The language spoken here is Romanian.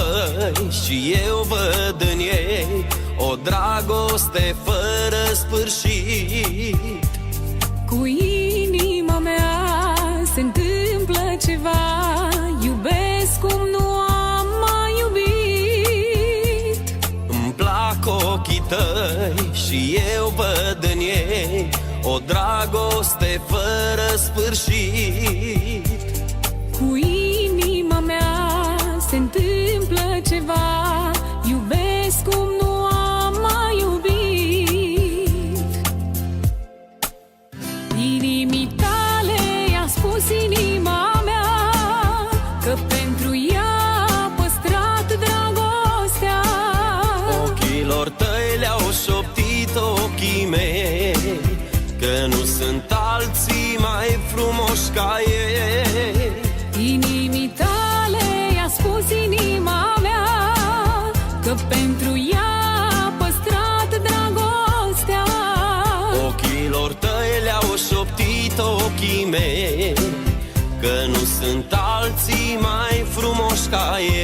tăi și eu văd în ei o dragoste fără sfârșit. Cu inima mea se întâmplă ceva, iubesc cum nu am mai iubit. Îmi plac ochii tăi și eu văd în ei o dragoste fără sfârșit. Cu inima mea se întâmplă ceva, iubesc cum nu am mai iubit. Inimii tale i-a spus inima mea că pentru ea a păstrat dragostea. Ochilor tăi le-au șoptit ochii mei că nu sunt alții mai frumoși ca ei. Inimii tale i-a spus inima mea că pentru ea a păstrat dragostea. Ochilor tăi le-au șoptit ochii mei că nu sunt alții mai frumoși ca ei.